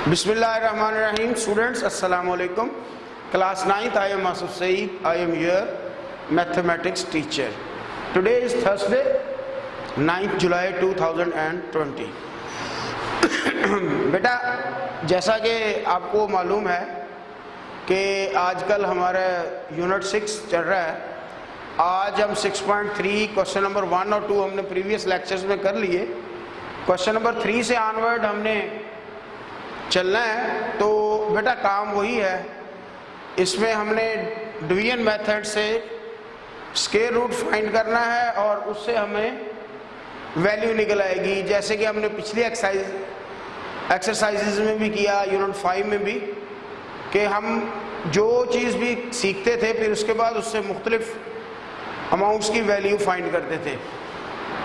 Bismillahirrahmanirrahim. Students, Assalamu alaikum. Class 9th, I am Asif Saeed. I am your mathematics teacher. Today is Thursday, 9th July 2020. बेटा, जैसा कि आपको मालूम है कि आजकल हमारा यूनिट 6 चल रहा है. आज हम 6.3 क्वेश्चन नंबर 1 और 2 हमने प्रीवियस लेक्चर्स में कर लिए. क्वेश्चन नंबर 3 से ऑनवर्ड हमने चलना है. तो बेटा काम वही है. इसमें हमने डिवीजन मेथड से स्क्वायर रूट फाइंड करना है और उससे हमें वैल्यू निकल आएगी. जैसे कि हमने पिछली एक्सरसाइजेज में भी किया, यूनिट 5 में भी, कि हम जो चीज़ भी सीखते थे फिर उसके बाद उससे मुख्तलिफ अमाउंट्स की वैल्यू फाइंड करते थे.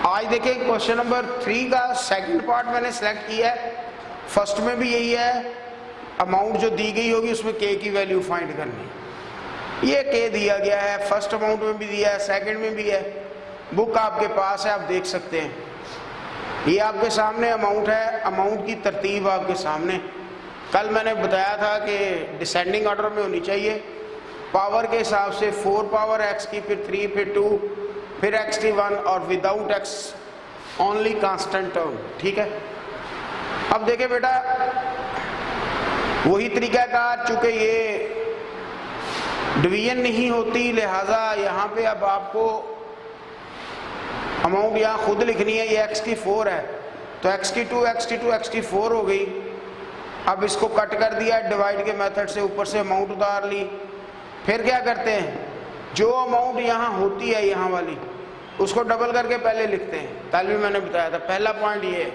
आज देखिए क्वेश्चन नंबर 3 का सेकंड पार्ट मैंने सेलेक्ट किया है. फर्स्ट में भी यही है, अमाउंट जो दी गई होगी उसमें के की वैल्यू फाइंड करनी. ये के दिया गया है, फर्स्ट अमाउंट में भी दिया है, सेकंड में भी है. बुक आपके पास है, आप देख सकते हैं. ये आपके सामने अमाउंट है. अमाउंट की तरतीब आपके सामने. कल मैंने बताया था कि डिसेंडिंग ऑर्डर में होनी चाहिए. पावर के हिसाब से 4 पावर एक्स की, फिर 3, फिर 2, फिर एक्स की 1 और without x only constant term. ठीक है. अब देखिए बेटा, वही तरीका का, चूंकि ये डिवीजन नहीं होती लिहाजा यहाँ पे अब आपको अमाउंट यहाँ खुद लिखनी है. ये एक्स की 4 है तो एक्स की 2, एक्स की 2, एक्स की 4 हो गई. अब इसको कट कर दिया डिवाइड के मेथड से, ऊपर से अमाउंट उतार ली. फिर क्या करते हैं, जो अमाउंट यहाँ होती है यहाँ वाली उसको डबल करके पहले लिखते हैं. कल भी मैंने बताया था. पहला पॉइंट ये है.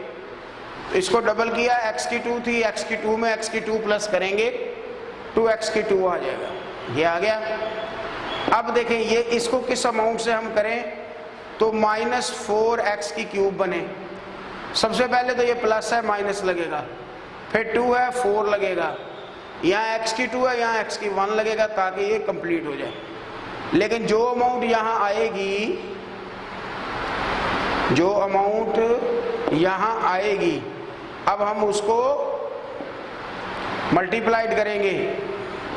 इसको डबल किया, एक्स की 2 थी, एक्स की 2 में एक्स की 2 प्लस करेंगे 2x की 2 आ जाएगा. ये आ गया. अब देखें ये इसको किस अमाउंट से हम करें तो -4x की क्यूब बने. सबसे पहले तो ये प्लस है, माइनस लगेगा, फिर 2 है, 4 लगेगा, यहाँ x की 2 है, यहाँ x की 1 लगेगा ताकि ये कंप्लीट हो जाए. लेकिन जो अमाउंट यहाँ आएगी, जो अमाउंट यहाँ आएगी, अब हम उसको मल्टीप्लाइड करेंगे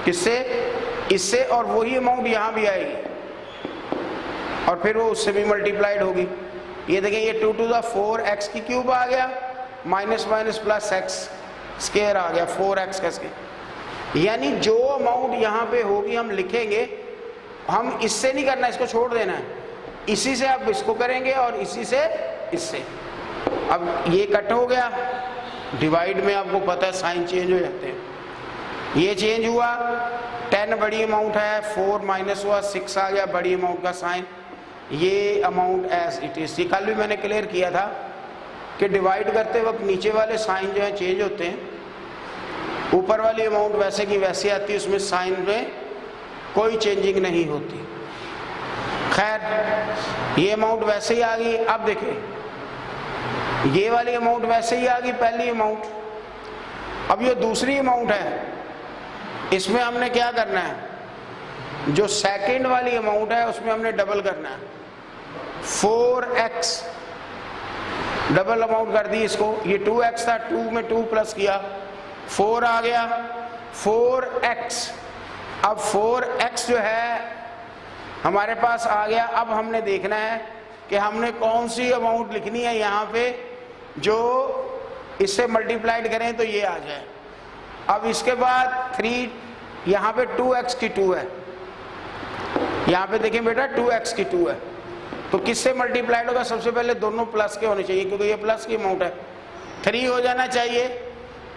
किससे, इससे, और वही अमाउंट यहाँ भी आएगी और फिर वो उससे भी मल्टीप्लाइड होगी. ये देखें, ये 2 to the 4 एक्स की क्यूब आ गया, minus minus plus x square आ गया, 4x का स्क्वायर. यानी जो अमाउंट यहाँ पे होगी हम लिखेंगे. हम इससे नहीं करना, इसको छोड़ देना है. इसी से आप इसको करेंगे और इसी से इससे. अब ये कट हो गया. डिवाइड में आपको पता है साइन चेंज हो जाते हैं. ये चेंज हुआ, 10 बड़ी अमाउंट है, 4 माइनस हुआ, 6 आ गया बड़ी अमाउंट का साइन. ये अमाउंट एज इट इज. कल भी मैंने क्लियर किया था कि डिवाइड करते वक्त नीचे वाले साइन जो है चेंज होते हैं. ऊपर वाली अमाउंट वैसे की वैसे आती है, उसमें साइन में कोई चेंजिंग नहीं होती. खैर, ये अमाउंट वैसे ही आ गई. अब देखें, ये वाली अमाउंट वैसे ही आ गई, पहली अमाउंट. अब ये दूसरी अमाउंट है, इसमें हमने क्या करना है, जो सेकंड वाली अमाउंट है उसमें हमने डबल करना है. 4x डबल अमाउंट कर दी इसको. ये 2x था, 2 में 2 प्लस किया, 4 आ गया, 4x. अब 4x जो है हमारे पास आ गया. अब हमने देखना है कि हमने कौन सी अमाउंट लिखनी है यहाँ पे जो इससे मल्टीप्लाइड करें तो ये आ जाए. अब इसके बाद 3, यहाँ पे 2x की 2 है, यहाँ पे देखें बेटा 2x की 2 है, तो किससे मल्टीप्लाइड होगा, सबसे पहले दोनों प्लस के होने चाहिए क्योंकि ये प्लस की अमाउंट है. 3 हो जाना चाहिए,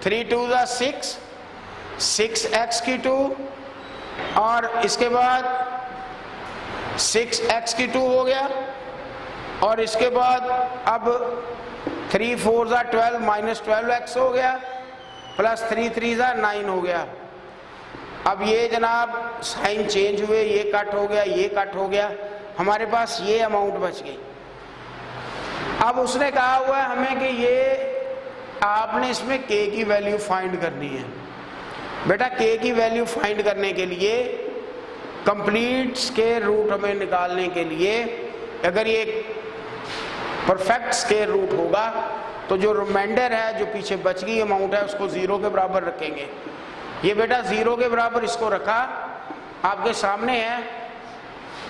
3 2 6, 6x की 2 और इसके बाद 6x की 2 हो गया. और इसके बाद अब 3 4 12 माइनस 12x हो गया, प्लस 3 3 9 हो गया. अब ये जनाब साइन चेंज हुए, ये कट हो गया, ये कट हो गया, हमारे पास ये अमाउंट बच गई. अब उसने कहा हुआ है हमें कि ये आपने इसमें k की वैल्यू फाइंड करनी है. बेटा k की वैल्यू फाइंड करने के लिए, कंप्लीट स्क्वायर रूट हमें निकालने के लिए, अगर ये परफेक्ट स्क्वायर रूट होगा तो जो रिमाइंडर है, जो पीछे बच गई अमाउंट है, उसको 0 के बराबर रखेंगे। ये बेटा 0 के बराबर इसको रखा, आपके सामने है,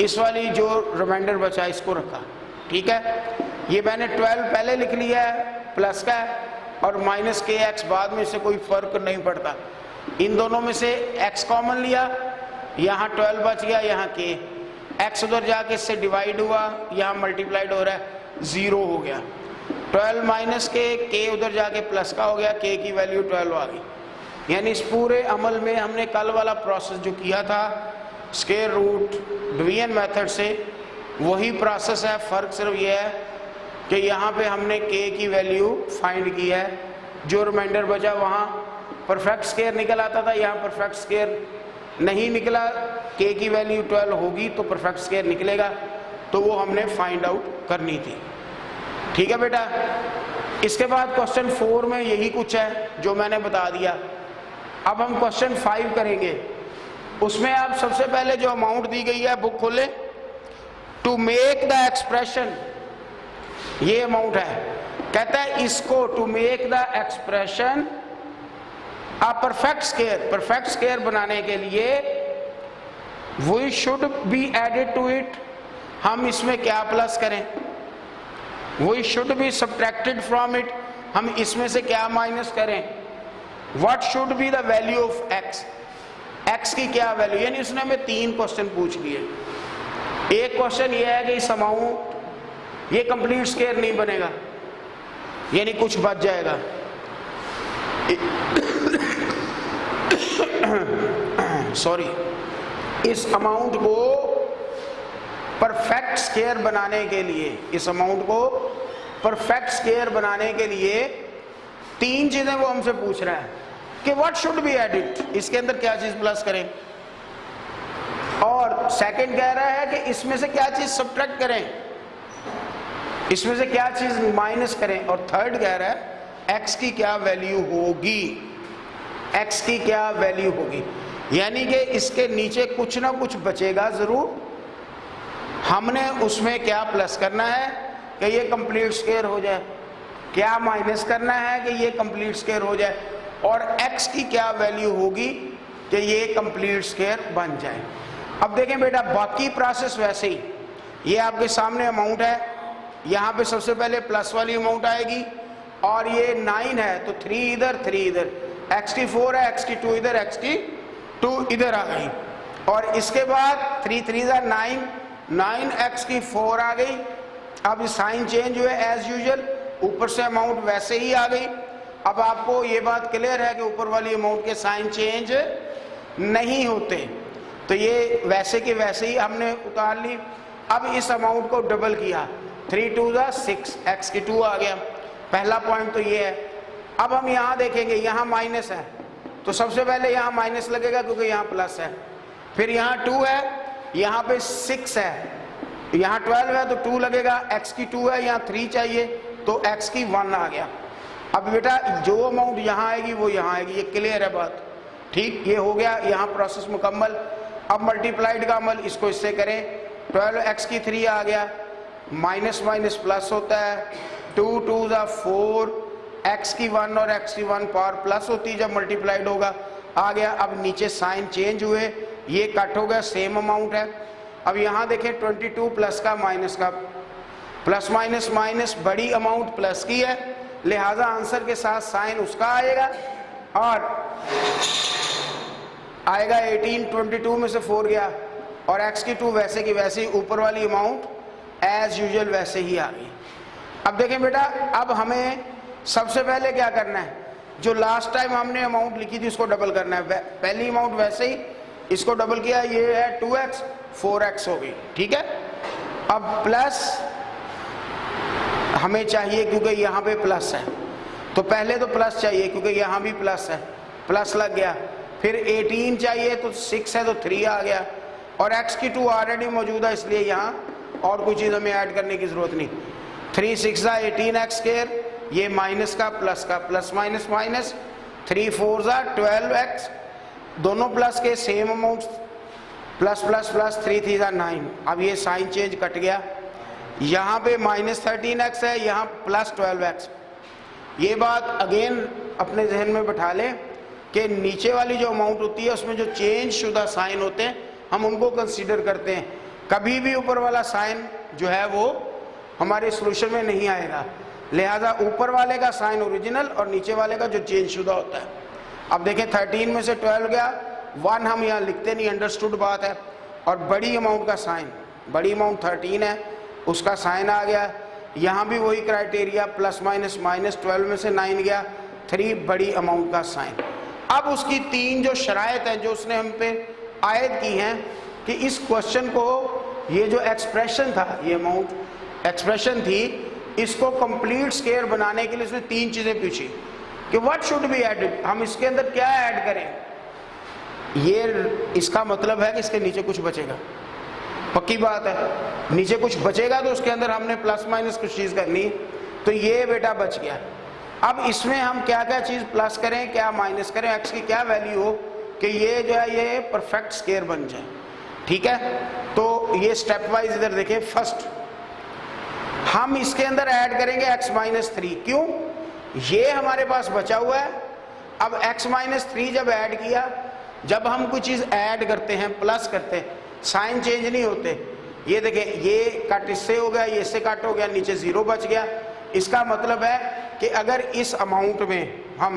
इस वाली जो रिमाइंडर बचा इसको रखा, ठीक है। ये मैंने 12 पहले लिख लिया है, प्लस का है, और माइनस के एक्स बाद में, से कोई फर्क नहीं पड़ता। इन दोनों में से x कॉमन लिया, यहाँ 12 बच गया, यहाँ k, x उधर जाके इससे डिवाइड हुआ, यहाँ मल्टीप्लाइड हो रहा है, 0 हो गया। 12 माइनस k उधर जाके प्लस का हो गया, k की वैल्यू 12 आ गई। यानी इस पूरे अमल में हमने कल वाला प्रोसेस जो किया था स्क्वायर रूट डिवीजन मेथड से, वही प्रोसेस है। फ़र्क सिर्फ ये है कि यहाँ पे हमने k की वैल्यू फाइंड की है, जो रिमाइंडर बचा वहाँ परफेक्ट स्क्वायर निकल आता था, यहाँ परफेक्ट स्क्वायर नहीं निकला, k की वैल्यू 12 होगी तो परफेक्ट स्क्वायर निकलेगा, तो वो हमने फाइंड आउट करनी थी, ठीक है बेटा। इसके बाद क्वेश्चन 4 में यही कुछ है जो मैंने बता दिया। अब हम क्वेश्चन 5 करेंगे। उसमें आप सबसे पहले जो अमाउंट दी गई है, बुक खोले, टू मेक द एक्सप्रेशन, ये अमाउंट है। कहता है इसको to make the expression a perfect square, perfect square बनाने के लिए we should be added to it, हम इसमें क्या प्लस करें, we should be subtracted from it, हम इसमें से क्या माइनस करें, what should be the value of x, x की क्या वैल्यू। यानी उसने हमें 3 क्वेश्चन पूछ लिए। एक क्वेश्चन ये है कि इस अमाउंट, ये कंप्लीट स्क्वायर नहीं बनेगा, यानी कुछ बच जाएगा। सॉरी, इस अमाउंट को परफेक्ट स्क्वायर बनाने के लिए, इस अमाउंट को परफेक्ट स्क्वायर बनाने के लिए 3 चीजें वो हमसे पूछ रहा है कि व्हाट शुड बी एडिड, इसके अंदर क्या चीज प्लस करें, और सेकंड कह रहा है कि इसमें से क्या चीज सब्ट्रैक्ट करें, इसमें से क्या चीज माइनस करें, और थर्ड कह रहा है x की क्या वैल्यू होगी, x की क्या वैल्यू होगी। यानी कि इसके नीचे कुछ ना कुछ बचेगा जरूर, हमने उसमें क्या प्लस करना है कि ये कंप्लीट स्क्वायर हो जाए, क्या माइनस करना है कि ये कंप्लीट स्क्वायर हो जाए, और x की क्या वैल्यू होगी कि ये कंप्लीट स्क्वायर बन जाए। अब देखें बेटा, बाकी प्रोसेस वैसे ही, ये आपके सामने अमाउंट है, यहाँ पे सबसे पहले प्लस वाली अमाउंट आएगी, और ये 9 है तो 3 इधर 3 इधर, x की 4 है, x की 2 इधर, x की 2 इधर आ गई, और इसके बाद 3 3 9, 9x की 4 आ गई। अब साइन चेंज हुए एज यूजुअल, ऊपर से अमाउंट वैसे ही आ गई। अब आपको ये बात क्लियर है कि ऊपर वाली अमाउंट के साइन चेंज नहीं होते, तो ये वैसे के वैसे ही हमने उतार ली। अब इस अमाउंट को डबल किया, 3 2 6, x की 2 आ गया। पहला पॉइंट तो ये है। अब हम यहाँ देखेंगे, यहाँ माइनस है तो सबसे पहले यहाँ माइनस लगेगा क्योंकि यहाँ प्लस है, फिर यहाँ 2 है, यहाँ पे 6 है, यहाँ 12 है तो 2 लगेगा, x की 2 है, यहाँ 3 चाहिए तो x की 1 आ गया। अब बेटा जो अमाउंट यहाँ आएगी वो यहाँ आएगी, ये क्लियर है बात, ठीक। ये हो गया यहाँ प्रोसेस मुकम्मल। अब मल्टीप्लाइड का अमल, इसको इससे करें, 12x की 3 आ गया, माइनस माइनस प्लस होता है, 2 2 4, x की 1 और x की 1 पावर प्लस होती है जब मल्टीप्लाइड होगा, आ गया। अब नीचे साइन चेंज हुए, ये कट हो गया, सेम अमाउंट है। अब यहाँ देखें 22 प्लस का माइनस का, प्लस माइनस माइनस, बड़ी अमाउंट प्लस की है, लिहाजा आंसर के साथ साइन उसका आएगा, और आएगा 18, 22 में से 4 गया, और x की 2 वैसे की वैसे ही, ऊपर वाली अमाउंट एज यूजुअल वैसे ही आ गई। अब देखें बेटा, अब हमें सबसे पहले क्या करना है, जो लास्ट टाइम हमने अमाउंट लिखी थी उसको डबल करना है। पहली अमाउंट वैसे ही, इसको डबल किया, ये है 2x, 4x हो गई, ठीक है। अब प्लस हमें चाहिए क्योंकि यहाँ पे प्लस है, तो पहले तो प्लस चाहिए क्योंकि यहाँ भी प्लस है, प्लस लग गया। फिर 18 चाहिए तो 6 है तो 3 आ गया, और x की 2 ऑलरेडी मौजूद है इसलिए यहाँ और कोई चीज़ हमें ऐड करने की ज़रूरत नहीं। 3 6 18x स्क्वायर, ये माइनस का प्लस माइनस माइनस, 3 4 12x, दोनों प्लस के same amount, plus plus plus, 3 3 9। अब ये साइन चेंज कट गया, यहाँ पे माइनस 13x है, यहाँ प्लस 12x, ये बात अगेन अपने जहन में बैठा लें कि नीचे वाली जो अमाउंट होती है उसमें जो चेंज शुदा साइन होते हैं हम उनको कंसीडर करते हैं, कभी भी ऊपर वाला साइन जो है वो हमारे सोल्यूशन में नहीं आएगा। लिहाजा ऊपर वाले का साइन ओरिजिनल और नीचे वाले का जो चेंज शुदा होता है। अब देखें 13 में से 12 गया, 1 हम यहाँ लिखते नहीं, अंडरस्टूड बात है। और बड़ी अमाउंट का साइन, बड़ी अमाउंट 13 है, उसका साइन आ गया। यहाँ भी वही क्राइटेरिया, प्लस माइनस माइनस, 12 में से 9 गया, 3 बड़ी अमाउंट का साइन। अब उसकी 3 जो शराइत हैं जो उसने हम पे आयद की हैं कि इस क्वेश्चन को, ये जो एक्सप्रेशन था, ये अमाउंट एक्सप्रेशन थी, इसको कंप्लीट स्क्वायर बनाने के लिए उसने 3 चीज़ें पूछी कि व्हाट शुड बी एडेड, हम इसके अंदर क्या ऐड करें। ये इसका मतलब है कि इसके नीचे कुछ बचेगा, पक्की बात है, नीचे कुछ बचेगा तो उसके अंदर हमने प्लस माइनस कुछ चीज़ करनी। तो ये बेटा बच गया। अब इसमें हम क्या क्या चीज़ प्लस करें, क्या माइनस करें, एक्स की क्या वैल्यू हो कि ये जो है ये परफेक्ट स्क्वायर बन जाए। ठीक है, तो ये स्टेप वाइज इधर देखें। फर्स्ट हम इसके अंदर ऐड करेंगे x माइनस 3, क्यों, ये हमारे पास बचा हुआ है। अब x माइनस 3 जब ऐड किया, जब हम कोई चीज़ ऐड करते हैं, प्लस करते हैं, साइन चेंज नहीं होते। ये देखें, ये कट इससे हो गया, ये इससे कट हो गया, नीचे 0 बच गया। इसका मतलब है कि अगर इस अमाउंट में हम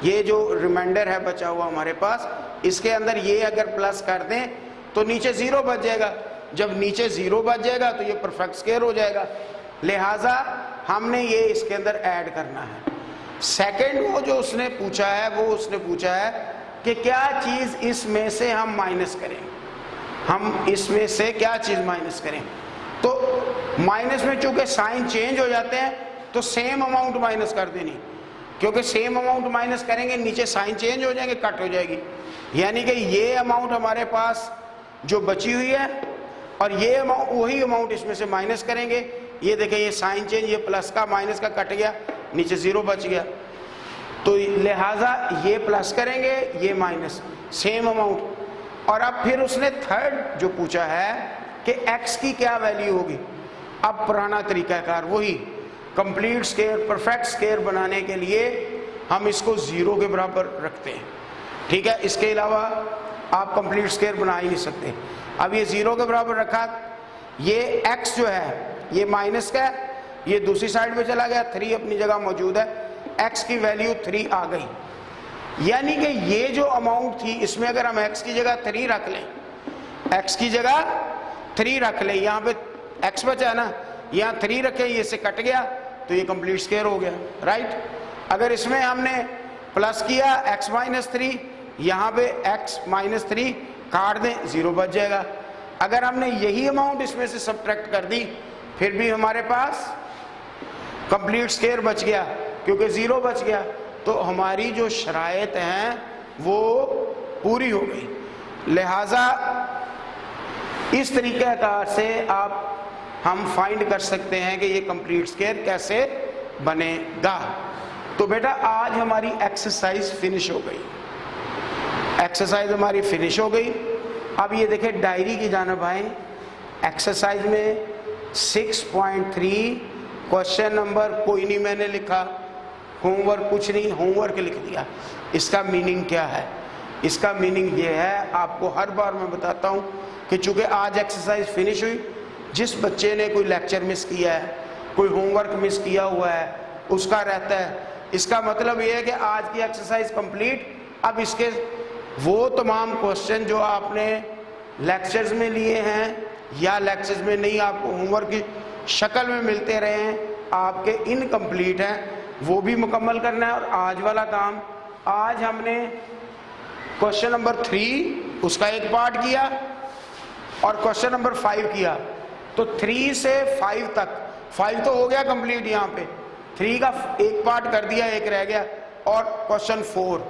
ये जो रिमाइंडर है बचा हुआ हमारे पास, इसके अंदर ये अगर प्लस कर दें तो नीचे 0 बच जाएगा। जब नीचे 0 बच जाएगा तो ये परफेक्ट स्क्वायर हो जाएगा। लिहाजा हमने ये इसके अंदर ऐड करना है। सेकंड वो जो उसने पूछा है, वो उसने पूछा है कि क्या चीज़ इसमें से हम माइनस करें, हम इसमें से क्या चीज़ माइनस करें। तो माइनस में चूंकि साइन चेंज हो जाते हैं तो सेम अमाउंट माइनस कर देनी, क्योंकि सेम अमाउंट माइनस करेंगे नीचे साइन चेंज हो जाएंगे, कट हो जाएगी। यानी कि ये अमाउंट हमारे पास जो बची हुई है और ये अमाउंट, वही अमाउंट इसमें से माइनस करेंगे। ये देखें, ये साइन चेंज, ये प्लस का माइनस का कट गया, नीचे 0 बच गया। तो लिहाजा ये प्लस करेंगे, ये माइनस, सेम अमाउंट। और अब फिर उसने थर्ड जो पूछा है कि x की क्या वैल्यू होगी। अब पुराना तरीकाकार वही, कंप्लीट स्क्वायर, परफेक्ट स्क्वायर बनाने के लिए हम इसको 0 के बराबर रखते हैं। ठीक है, इसके अलावा आप कंप्लीट स्क्वायर बना ही नहीं सकते। अब ये 0 के बराबर रखा, ये x जो है ये माइनस का है, ये दूसरी साइड पे चला गया, 3 अपनी जगह मौजूद है, x की वैल्यू 3 आ गई। यानी कि ये जो अमाउंट थी इसमें अगर हम x की जगह 3 रख लें, x की जगह 3 रख लें, यहाँ पे x बचा ना, यहाँ 3 रखें, ये से कट गया तो ये कंप्लीट स्क्वायर हो गया, राइट। अगर इसमें हमने प्लस किया x माइनस 3, यहाँ पे x माइनस 3 काट दें, 0 बच जाएगा। अगर हमने यही अमाउंट इसमें से सब्ट्रैक्ट कर दी, फिर भी हमारे पास कंप्लीट स्क्वायर बच गया, क्योंकि 0 बच गया। तो हमारी जो शराइत हैं वो पूरी हो गई। लिहाजा इस तरीक़ाकार से हम फाइंड कर सकते हैं कि ये कंप्लीट स्क्वायर कैसे बनेगा। तो बेटा आज हमारी एक्सरसाइज फिनिश हो गई, एक्सरसाइज हमारी फिनिश हो गई। अब ये देखें, डायरी की जानिब आए। एक्सरसाइज में 6.3 क्वेश्चन नंबर कोई नहीं मैंने लिखा, होमवर्क कुछ नहीं, होमवर्क लिख दिया। इसका मीनिंग क्या है? इसका मीनिंग ये है, आपको हर बार मैं बताता हूँ कि चूँकि आज एक्सरसाइज फिनिश हुई, जिस बच्चे ने कोई लेक्चर मिस किया है, कोई होमवर्क मिस किया हुआ है, उसका रहता है। इसका मतलब ये है कि आज की एक्सरसाइज कंप्लीट। अब इसके वो तमाम क्वेश्चन जो आपने लेक्चर्स में लिए हैं या लेक्चर्स में नहीं आपको होमवर्क की शक्ल में मिलते रहे हैं, आपके इनकम्प्लीट हैं, वो भी मुकम्मल करना है। और आज वाला काम, आज हमने क्वेश्चन नंबर 3 उसका एक पार्ट किया और क्वेश्चन नंबर 5 किया। तो 3 से 5 तक, 5 तो हो गया कंप्लीट, यहाँ पे 3 का एक पार्ट कर दिया, एक रह गया। और क्वेश्चन 4,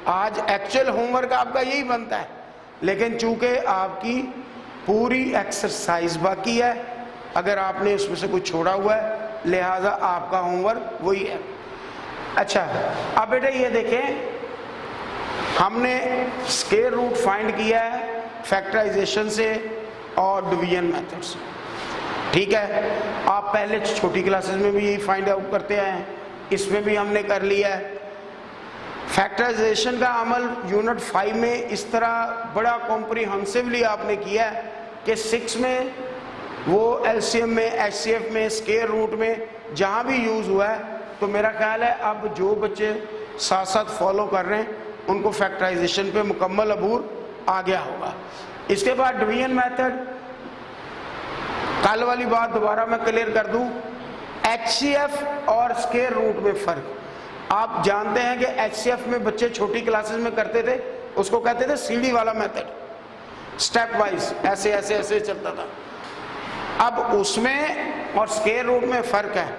आज एक्चुअल होमवर्क आपका यही बनता है, लेकिन चूंकि आपकी पूरी एक्सरसाइज बाकी है, अगर आपने उसमें से कुछ छोड़ा हुआ है, लिहाजा आपका होमवर्क वही है। अच्छा, अब बेटा ये देखें, हमने स्क्वायर रूट फाइंड किया है फैक्टराइजेशन से और डिवीजन मेथड से। ठीक है, आप पहले छोटी क्लासेस में भी यही फाइंड आउट करते आए हैं, इसमें भी हमने कर लिया है। फैक्टराइजेशन का अमल यूनिट 5 में इस तरह बड़ा कॉम्प्रिहेंसिवली आपने किया है कि 6 में वो एलसीएम में, एचसीएफ में, स्क्वायर रूट में जहाँ भी यूज़ हुआ है, तो मेरा ख्याल है अब जो बच्चे साथ साथ फॉलो कर रहे हैं उनको फैक्टराइजेशन पे मुकम्मल अबूर आ गया होगा। इसके बाद डिवीजन मेथड, कल वाली बात दोबारा मैं क्लियर कर दूं, एचसीएफ और स्क्वायर रूट में फ़र्क। आप जानते हैं कि एचसीएफ में बच्चे छोटी क्लासेस में करते थे, उसको कहते थे सीढ़ी वाला मेथड, स्टेप वाइज ऐसे ऐसे ऐसे चलता था। अब उसमें और स्क्वायर रूट में फ़र्क है।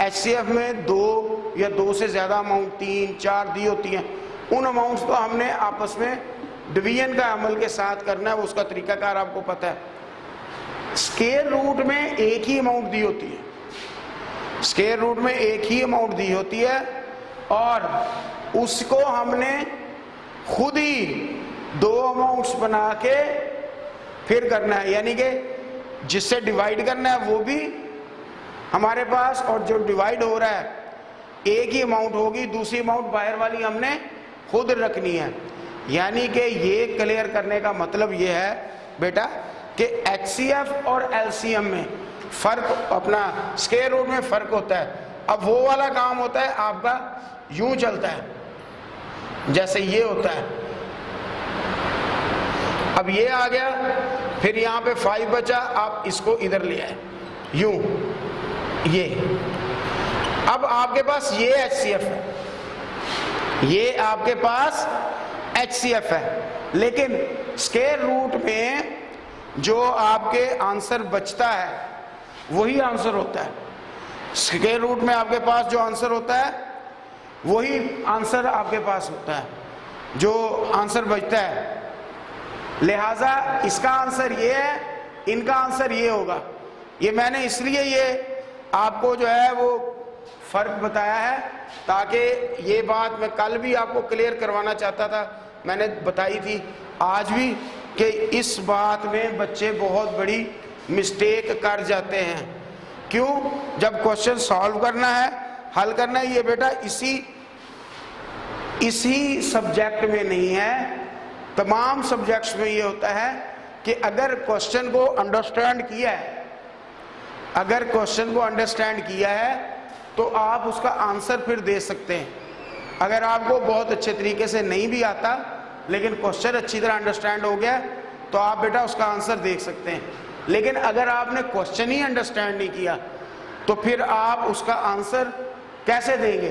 एचसीएफ में 2 या 2 से ज़्यादा अमाउंट, 3, 4 दी होती हैं। उन अमाउंट्स को हमने आपस में डिवीजन का अमल के साथ करना है, उसका तरीकाकार आपको पता है। स्क्वायर रूट में एक ही अमाउंट दी होती है, स्क्वायर रूट में एक ही अमाउंट दी होती है और उसको हमने खुद ही 2 अमाउंट्स बना के फिर करना है, यानी कि जिससे डिवाइड करना है वो भी हमारे पास, और जो डिवाइड हो रहा है एक ही अमाउंट होगी, दूसरी अमाउंट बाहर वाली हमने खुद रखनी है। यानी कि ये क्लियर करने का मतलब ये है बेटा कि एचसीएफ और एलसीएम में फ़र्क, अपना स्क्वायर रूट में फ़र्क होता है। अब वो वाला काम होता है आपका यूं चलता है जैसे ये होता है। अब ये आ गया, फिर यहाँ पे 5 बचा, आप इसको इधर ले आए यूं, ये। अब आपके पास ये एचसीएफ है, ये आपके पास एचसीएफ है, लेकिन स्क्वायर रूट में जो आपके आंसर बचता है वही आंसर होता है। स्क्वायर रूट में आपके पास जो आंसर होता है वही आंसर आपके पास होता है, जो आंसर बचता है। लिहाजा इसका आंसर ये है, इनका आंसर ये होगा। ये मैंने इसलिए ये आपको जो है वो फ़र्क बताया है ताकि ये बात मैं कल भी आपको क्लियर करवाना चाहता था, मैंने बताई थी आज भी, कि इस बात में बच्चे बहुत बड़ी मिस्टेक कर जाते हैं। क्यों? जब क्वेश्चन सॉल्व करना है, हल करना है, ये बेटा इसी सब्जेक्ट में नहीं है, तमाम सब्जेक्ट्स में ये होता है कि अगर क्वेश्चन को अंडरस्टैंड किया है, अगर क्वेश्चन को अंडरस्टैंड किया है तो आप उसका आंसर फिर दे सकते हैं। अगर आपको बहुत अच्छे तरीके से नहीं भी आता लेकिन क्वेश्चन अच्छी तरह अंडरस्टैंड हो गया तो आप बेटा उसका आंसर देख सकते हैं। लेकिन अगर आपने क्वेश्चन ही अंडरस्टैंड नहीं किया तो फिर आप उसका आंसर कैसे देंगे?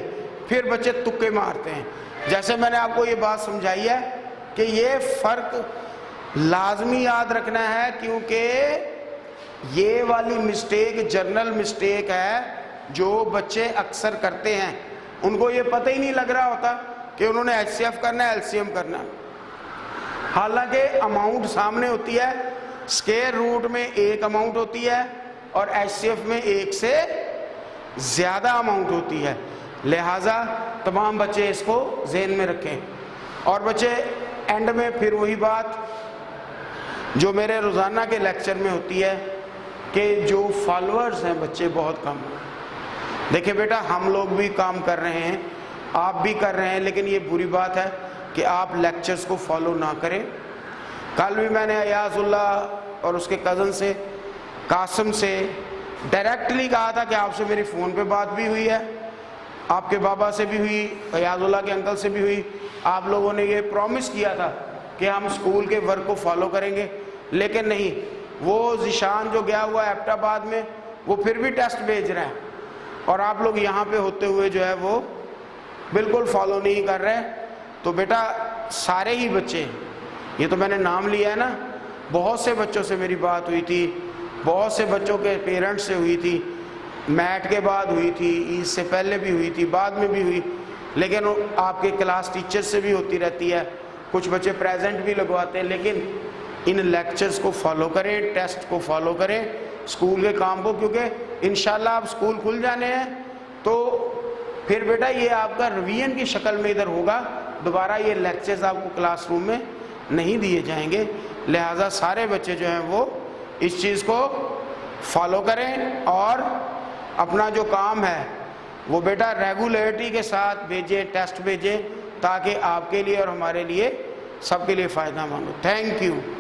फिर बच्चे तुक्के मारते हैं। जैसे मैंने आपको ये बात समझाई है कि ये फ़र्क लाजमी याद रखना है, क्योंकि ये वाली मिस्टेक जनरल मिस्टेक है जो बच्चे अक्सर करते हैं। उनको ये पता ही नहीं लग रहा होता कि उन्होंने एचसीएफ करना है, एलसीएम करना है। हालांकि अमाउंट सामने होती है, स्क्वायर रूट में एक अमाउंट होती है और एचसीएफ में एक से ज़्यादा अमाउंट होती है। लिहाजा तमाम बच्चे इसको ज़हन में रखें। और बच्चे एंड में फिर वही बात जो मेरे रोज़ाना के लेक्चर में होती है कि जो फॉलोअर्स हैं बच्चे बहुत कम। देखिए बेटा, हम लोग भी काम कर रहे हैं, आप भी कर रहे हैं, लेकिन ये बुरी बात है कि आप लेक्चर्स को फॉलो ना करें। कल भी मैंने अयाजुल्ला और उसके कज़न से, कासिम से डायरेक्टली कहा था कि आपसे मेरी फ़ोन पे बात भी हुई है, आपके बाबा से भी हुई, अयाजुल्ला के अंकल से भी हुई। आप लोगों ने ये प्रॉमिस किया था कि हम स्कूल के वर्क को फॉलो करेंगे, लेकिन नहीं। वो ज़िशान जो गया हुआ है एबटाबाद में, वो फिर भी टेस्ट भेज रहा है और आप लोग यहाँ पे होते हुए जो है वो बिल्कुल फॉलो नहीं कर रहे। तो बेटा सारे ही बच्चे, ये तो मैंने नाम लिया है ना, बहुत से बच्चों से मेरी बात हुई थी, बहुत से बच्चों के पेरेंट्स से हुई थी, मैट के बाद हुई थी, ईद से पहले भी हुई थी, बाद में भी हुई, लेकिन आपके क्लास टीचर से भी होती रहती है। कुछ बच्चे प्रेजेंट भी लगवाते हैं। लेकिन इन लेक्चर्स को फॉलो करें, टेस्ट को फॉलो करें, स्कूल के काम को, क्योंकि इंशाल्लाह आप स्कूल खुल जाने हैं तो फिर बेटा ये आपका रिवीजन की शक्ल में इधर होगा, दोबारा ये लेक्चर्स आपको क्लासरूम में नहीं दिए जाएंगे। लिहाजा सारे बच्चे जो हैं वो इस चीज़ को फॉलो करें और अपना जो काम है वो बेटा रेगुलरिटी के साथ भेजें, टेस्ट भेजें, ताकि आपके लिए और हमारे लिए सबके लिए फ़ायदा मंद हो। Thank you.